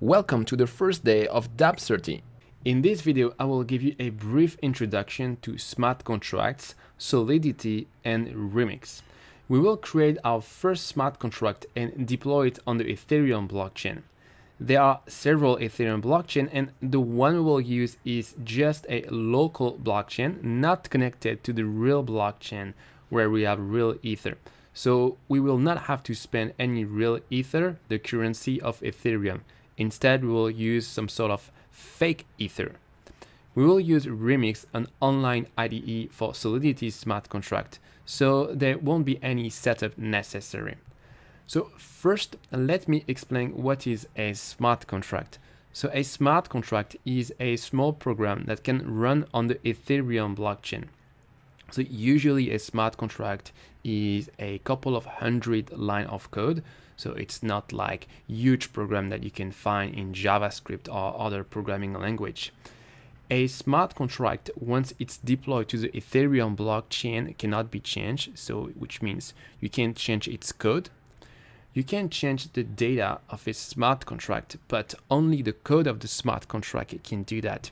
Welcome to the first day of DAP 30. In this video, I will give you a brief introduction to smart contracts, Solidity, and Remix. We will create our first smart contract and deploy it on the Ethereum blockchain. There are several Ethereum blockchains, and the one we will use is just a local blockchain, not connected to the real blockchain where we have real Ether. So we will not have to spend any real Ether, the currency of Ethereum. Instead, we will use some sort of fake Ether. We will use Remix, an online IDE for Solidity smart contract, so there won't be any setup necessary. So first, let me explain what is a smart contract. So a smart contract is a small program that can run on the Ethereum blockchain. So usually a smart contract is a couple of hundred lines of code. So it's not like huge program that you can find in JavaScript or other programming language. A smart contract, once it's deployed to the Ethereum blockchain, cannot be changed. So which means you can't change its code. You can change the data of a smart contract, but only the code of the smart contract can do that.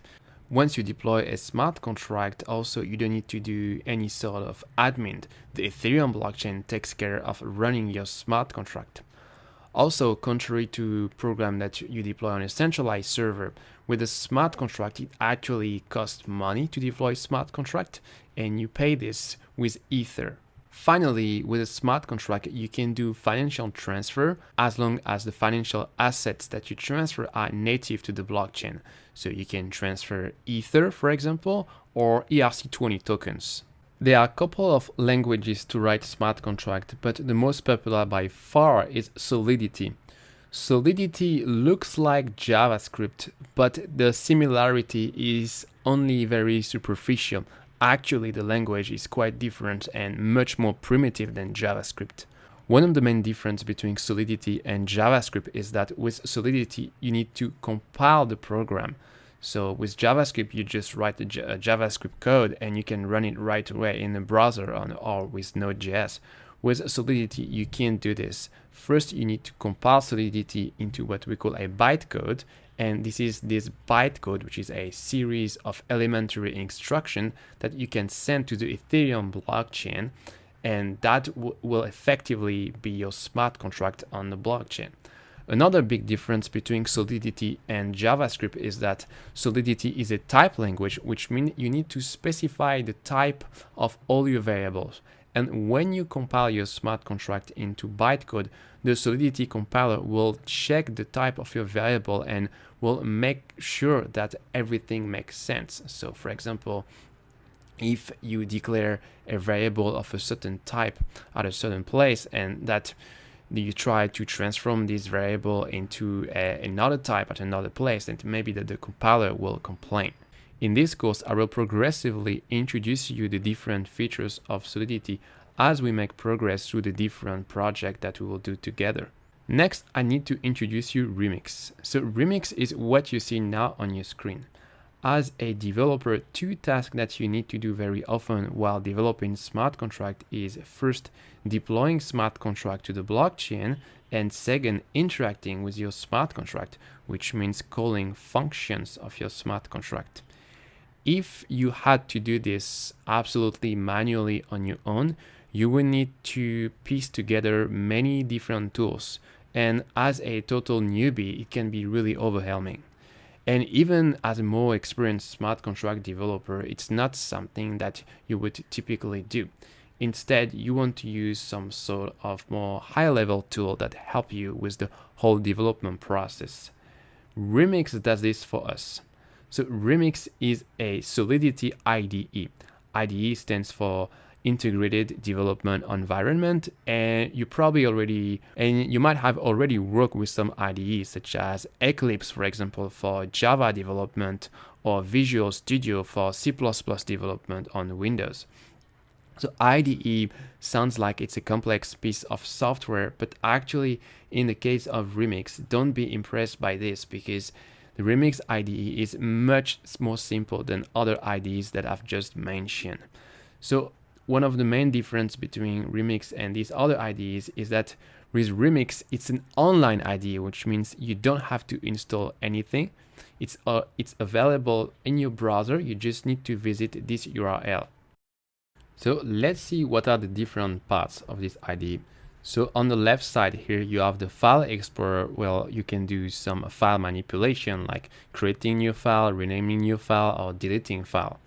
Once you deploy a smart contract, also you don't need to do any sort of admin. The Ethereum blockchain takes care of running your smart contract. Also, contrary to program that you deploy on a centralized server, with a smart contract, it actually costs money to deploy smart contract, and you pay this with Ether. Finally, with a smart contract, you can do financial transfer as long as the financial assets that you transfer are native to the blockchain. So you can transfer Ether, for example, or ERC20 tokens. There are a couple of languages to write smart contract, but the most popular by far is Solidity. Solidity looks like JavaScript, but the similarity is only very superficial. Actually, the language is quite different and much more primitive than JavaScript. One of the main differences between Solidity and JavaScript is that with Solidity, you need to compile the program. So with JavaScript, you just write a JavaScript code and you can run it right away in the browser or with Node.js. With Solidity, you can't do this. First, you need to compile Solidity into what we call a bytecode. And this is this bytecode, which is a series of elementary instructions that you can send to the Ethereum blockchain. And that will effectively be your smart contract on the blockchain. Another big difference between Solidity and JavaScript is that Solidity is a type language, which means you need to specify the type of all your variables. And when you compile your smart contract into bytecode, the Solidity compiler will check the type of your variable and will make sure that everything makes sense. So for example, if you declare a variable of a certain type at a certain place and that you try to transform this variable into another type at another place, and maybe that the compiler will complain. In this course, I will progressively introduce you the different features of Solidity as we make progress through the different projects that we will do together. Next, I need to introduce you Remix. So Remix is what you see now on your screen. As a developer, two tasks that you need to do very often while developing smart contract is first, deploying smart contract to the blockchain, and second, interacting with your smart contract, which means calling functions of your smart contract. If you had to do this absolutely manually on your own, you will need to piece together many different tools. And as a total newbie, it can be really overwhelming. And even as a more experienced smart contract developer, it's not something that you would typically do. Instead, you want to use some sort of more high-level tool that help you with the whole development process. Remix does this for us. So Remix is a Solidity IDE. IDE stands for Integrated Development Environment, and you might have already worked with some IDEs such as Eclipse, for example, for Java development, or Visual Studio for C++ development on Windows. So IDE sounds like it's a complex piece of software, but actually in the case of Remix, don't be impressed by this because the Remix IDE is much more simple than other IDEs that I've just mentioned. So one of the main differences between Remix and these other IDEs is that With Remix, it's an online IDE, which means you don't have to install anything. It's available in your browser. You just need to visit this URL. So let's see what are the different parts of this IDE. So on the left side here, you have the file explorer. Well, you can do some file manipulation like creating new file, renaming new file, or deleting file.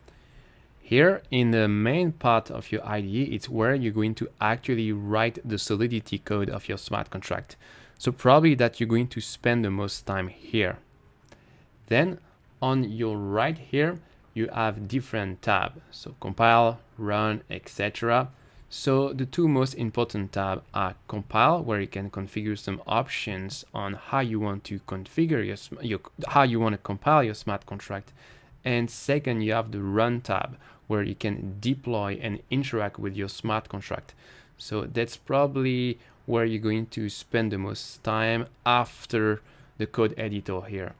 Here in the main part of your IDE, it's where you're going to actually write the Solidity code of your smart contract. So probably that you're going to spend the most time here. Then on your right here, you have different tabs. So compile, run, etc. So the two most important tabs are compile, where you can configure some options on how you want to configure how you want to compile your smart contract. And second, you have the run tab, where you can deploy and interact with your smart contract. So that's probably where you're going to spend the most time after the code editor here.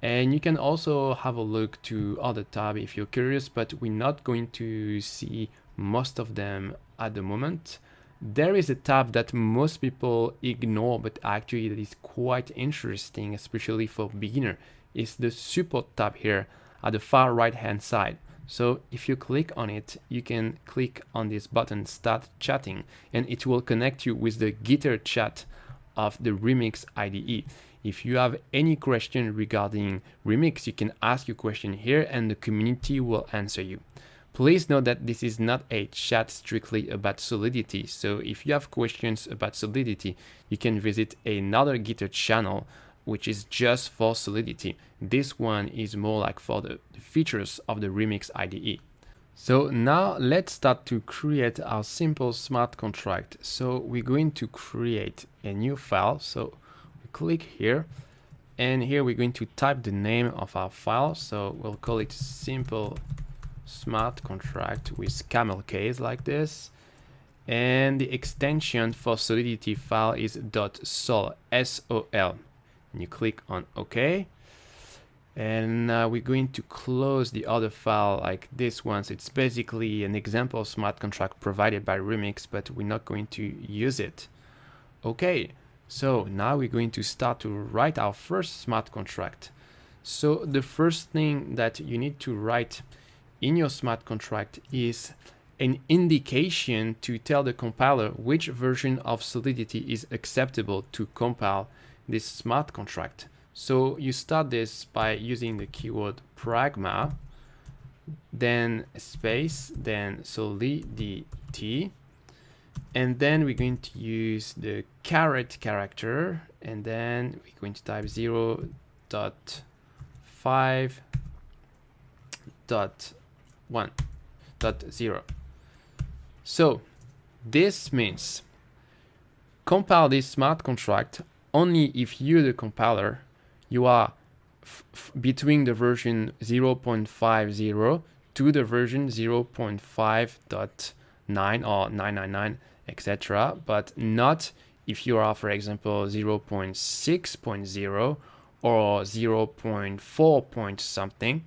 And you can also have a look to other tabs if you're curious, but we're not going to see most of them at the moment. There is a tab that most people ignore, but actually that is quite interesting, especially for beginner. It's the support tab here at the far right hand side. So if you click on it, you can click on this button, start chatting, and it will connect you with the Gitter chat of the Remix IDE. If you have any question regarding Remix, you can ask your question here and the community will answer you. Please note that this is not a chat strictly about Solidity. So if you have questions about Solidity, you can visit another Gitter channel, which is just for Solidity. This one is more like for the features of the Remix IDE. So now let's start to create our simple smart contract. So we're going to create a new file. So we click here, and here we're going to type the name of our file. So we'll call it simple smart contract with camel case like this. And the extension for Solidity file is .sol, S-O-L. And you click on OK. And we're going to close the other file like this one. So it's basically an example smart contract provided by Remix, but we're not going to use it. Okay, so now we're going to start to write our first smart contract. So the first thing that you need to write in your smart contract is an indication to tell the compiler which version of Solidity is acceptable to compile this smart contract. So you start this by using the keyword pragma, then space, then Solidity, and then we're going to use the caret character, and then we're going to type 0.5.1.0. So this means compile this smart contract only if you, the compiler, you are between the version 0.50 to the version 0.5.9 or 999, etc. But not if you are, for example, 0.6.0 or 0.4 point something,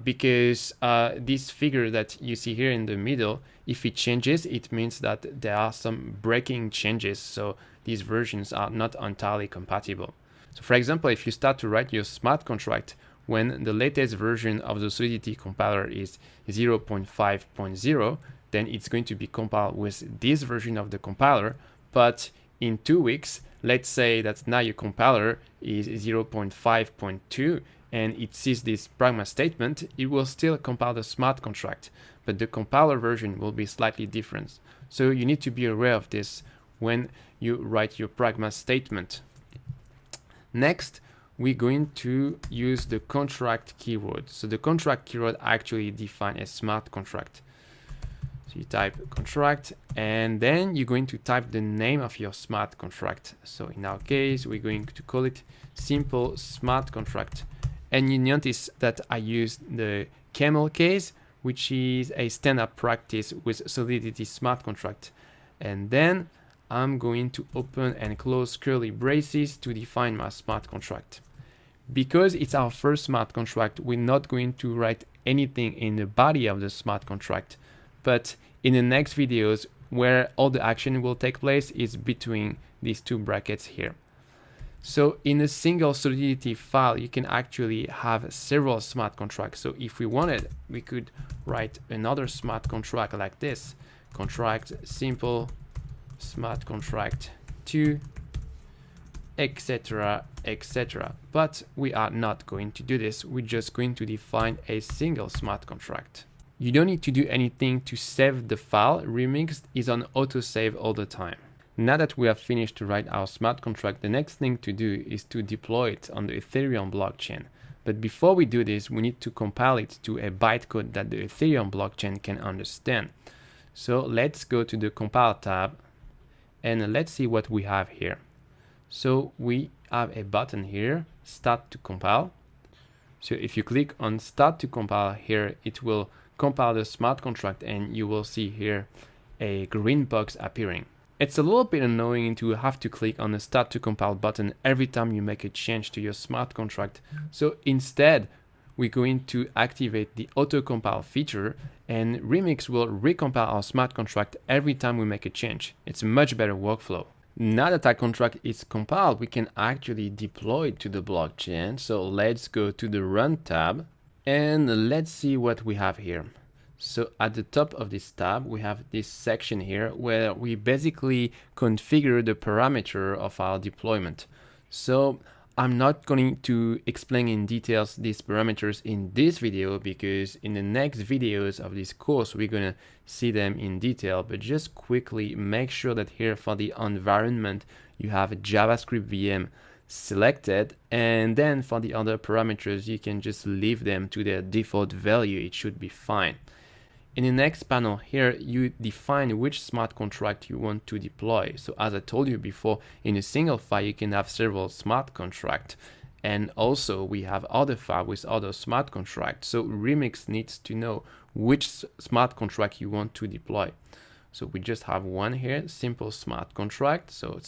because this figure that you see here in the middle, if it changes, it means that there are some breaking changes. So these versions are not entirely compatible. So for example, if you start to write your smart contract when the latest version of the Solidity compiler is 0.5.0, then it's going to be compiled with this version of the compiler. But in 2 weeks, let's say that now your compiler is 0.5.2 and it sees this pragma statement, it will still compile the smart contract, but the compiler version will be slightly different. So you need to be aware of this when you write your pragma statement. Next, we're going to use the contract keyword. So the contract keyword actually defines a smart contract. So you type contract, and then you're going to type the name of your smart contract. So in our case, we're going to call it simple smart contract. And you notice that I used the camel case, which is a standard practice with Solidity smart contract. And then I'm going to open and close curly braces to define my smart contract. Because it's our first smart contract, we're not going to write anything in the body of the smart contract. But in the next videos, where all the action will take place is between these two brackets here. So in a single solidity file, you can actually have several smart contracts. So if we wanted, we could write another smart contract like this: contract simple, smart contract 2, etc, etc. But we are not going to do this. We're just going to define a single smart contract. You don't need to do anything to save the file. Remixed is on autosave all the time. Now that we have finished to write our smart contract, the next thing to do is to deploy it on the Ethereum blockchain. But before we do this, we need to compile it to a bytecode that the Ethereum blockchain can understand. So let's go to the compile tab and let's see what we have here. So we have a button here, start to compile. So if you click on start to compile here, it will compile the smart contract and you will see here a green box appearing. It's a little bit annoying to have to click on the start to compile button every time you make a change to your smart contract. So instead, we're going to activate the auto compile feature, and Remix will recompile our smart contract every time we make a change. It's a much better workflow. Now that our contract is compiled, we can actually deploy it to the blockchain. So let's go to the Run tab and let's see what we have here. So at the top of this tab, we have this section here where we basically configure the parameter of our deployment. So I'm not going to explain in details these parameters in this video, because in the next videos of this course, we're going to see them in detail. But just quickly make sure that here for the environment, you have a JavaScript VM selected, and then for the other parameters, you can just leave them to their default value. It should be fine. In the next panel here, you define which smart contract you want to deploy. So as I told you before, in a single file, you can have several smart contracts. And also we have other files with other smart contracts. So Remix needs to know which smart contract you want to deploy. So we just have one here, simple smart contract. So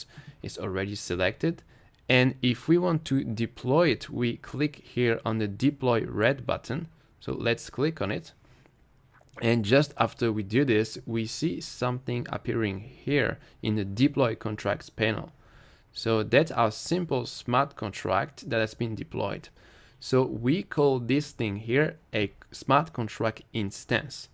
it's already selected. And if we want to deploy it, we click here on the deploy red button. So let's click on it. And just after we do this, we see something appearing here in the deploy contracts panel. So that's our simple smart contract that has been deployed. So we call this thing here a smart contract instance.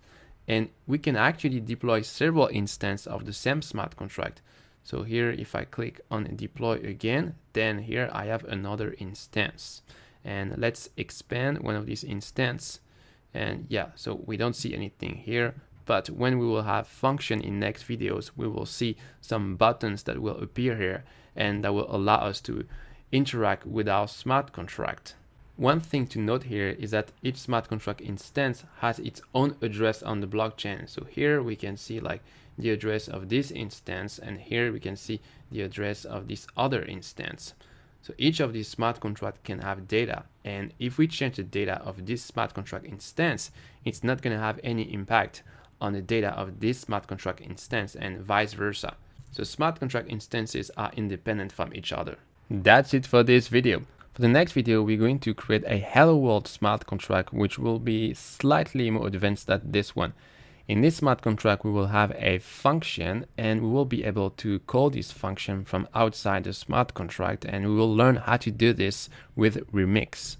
And we can actually deploy several instances of the same smart contract. So here, if I click on deploy again, then here I have another instance. And let's expand one of these instances. And yeah, so we don't see anything here, but when we will have function in next videos, we will see some buttons that will appear here and that will allow us to interact with our smart contract. One thing to note here is that each smart contract instance has its own address on the blockchain. So here we can see like the address of this instance, and here we can see the address of this other instance. So each of these smart contracts can have data, and if we change the data of this smart contract instance, it's not going to have any impact on the data of this smart contract instance, and vice versa. So smart contract instances are independent from each other. That's it for this video. For the next video, we're going to create a Hello World smart contract, which will be slightly more advanced than this one. In this smart contract, we will have a function, and we will be able to call this function from outside the smart contract, and we will learn how to do this with Remix.